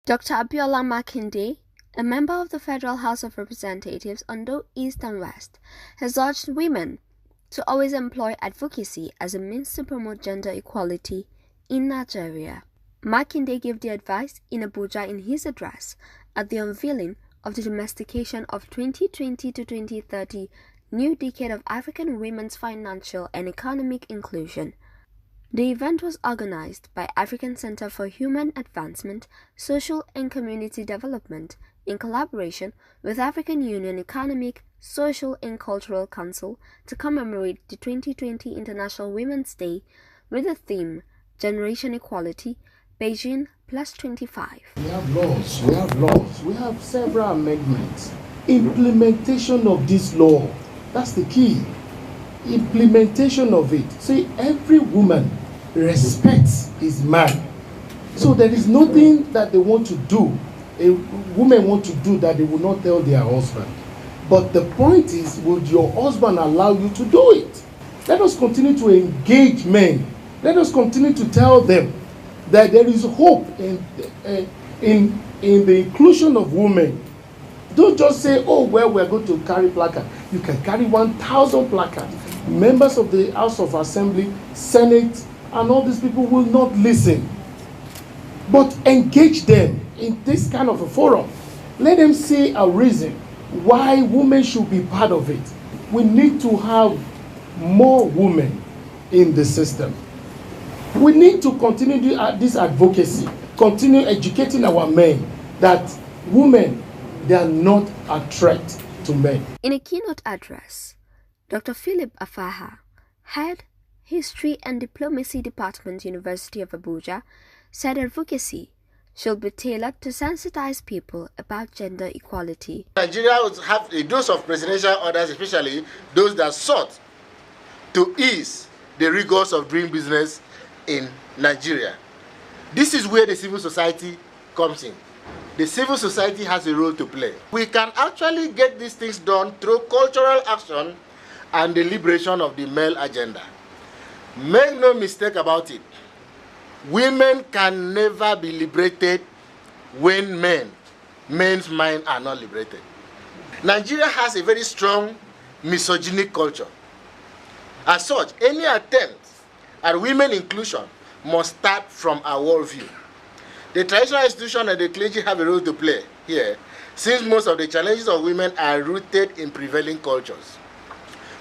Dr. Abiola Makinde, a member of the Federal House of Representatives, Ondo East and West, has urged women to always employ advocacy as a means to promote gender equality in Nigeria. Makinde gave the advice in Abuja in his address at the unveiling of the domestication of 2020 to 2030 New Decade of African Women's Financial and Economic Inclusion. The event was organized by African Center for Human Advancement, Social and Community Development in collaboration with African Union Economic, Social and Cultural Council to commemorate the 2020 International Women's Day with the theme Generation Equality, Beijing Plus 25. We have laws, we have several amendments. Implementation of this law, that's the key. Implementation of it. See, every woman respects his man. So there is nothing that they want to do, a woman want to do that they will not tell their husband. But the point is, would your husband allow you to do it? Let us continue to engage men. Let us continue to tell them that there is hope in the inclusion of women. Don't just say, oh, well, we're going to carry placard. You can carry 1,000 placards. Members of the House of Assembly, Senate, and all these people will not listen. But engage them in this kind of a forum. Let them see a reason why women should be part of it. We need to have more women in the system. We need to continue this advocacy, continue educating our men that women, they are not a threat to men. In a keynote address, Dr. Philip Afaha, Head, History and Diplomacy Department, University of Abuja, said advocacy should be tailored to sensitize people about gender equality. Nigeria would have a dose of presidential orders, especially those that sought to ease the rigors of doing business in Nigeria. This is where the civil society comes in. The civil society has a role to play. We can actually get these things done through cultural action and the liberation of the male agenda. Make no mistake about it. Women can never be liberated when men's minds are not liberated. Nigeria has a very strong misogynic culture. As such, any attempt at women inclusion must start from our worldview. The traditional institution and the clergy have a role to play here, since most of the challenges of women are rooted in prevailing cultures.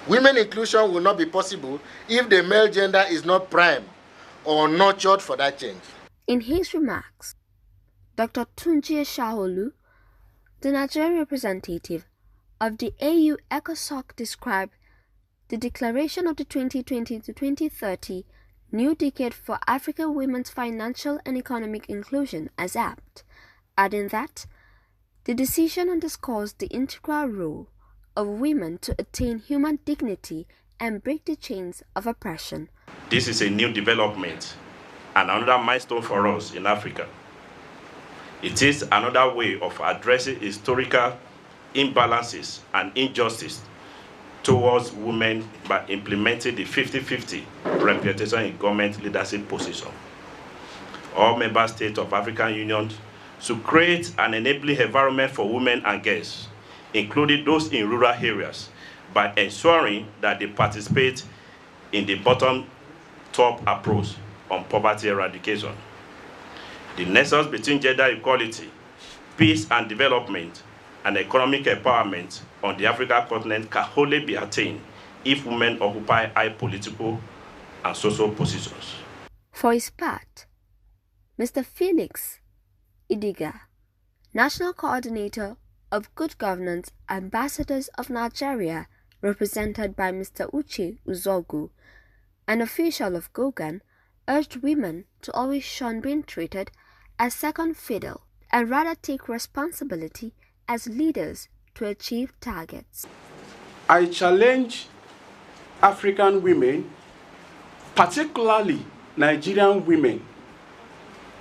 Women inclusion will not be possible if the male gender is not primed or nurtured for that change. In his remarks, Dr. Tunji Shaolu, the Nigerian representative of the AU ECOSOC, described the declaration of the 2020 to 2030 New Decade for African Women's Financial and Economic Inclusion as apt, adding that the decision underscores the integral role of women to attain human dignity and break the chains of oppression. This is a new development and another milestone for us in Africa. It is another way of addressing historical imbalances and injustice towards women by implementing the 50-50 representation in government leadership position. All member states of African Union should create an enabling environment for women and girls, including those in rural areas, by ensuring that they participate in the bottom-top approach on poverty eradication. The nexus between gender equality, peace and development, and economic empowerment on the African continent can only be attained if women occupy high political and social positions. For his part, Mr. Felix Idiga, National Coordinator of Good Governance Ambassadors of Nigeria, represented by Mr. Uche Uzogu, an official of Gogan, urged women to always shun being treated as second fiddle and rather take responsibility as leaders to achieve targets. I challenge African women, particularly Nigerian women,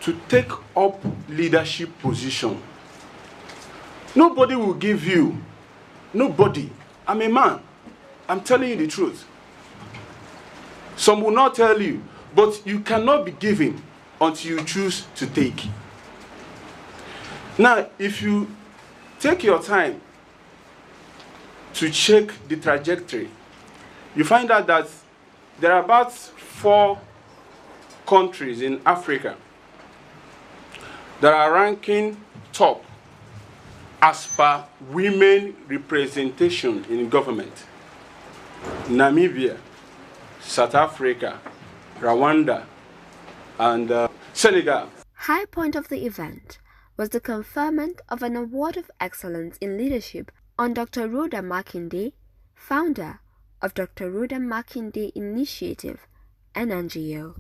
to take up leadership position. Nobody will give you, nobody. I'm a man. I'm telling you the truth. Some will not tell you, but you cannot be given until you choose to take. Now, if you take your time to check the trajectory, you find out that there are about 4 countries in Africa that are ranking top as per women representation in government: Namibia, South Africa, Rwanda, and Senegal. High point of the event was the conferment of an award of excellence in leadership on Dr. Rhoda Makinde, founder of Dr. Rhoda Makinde Initiative, an NGO.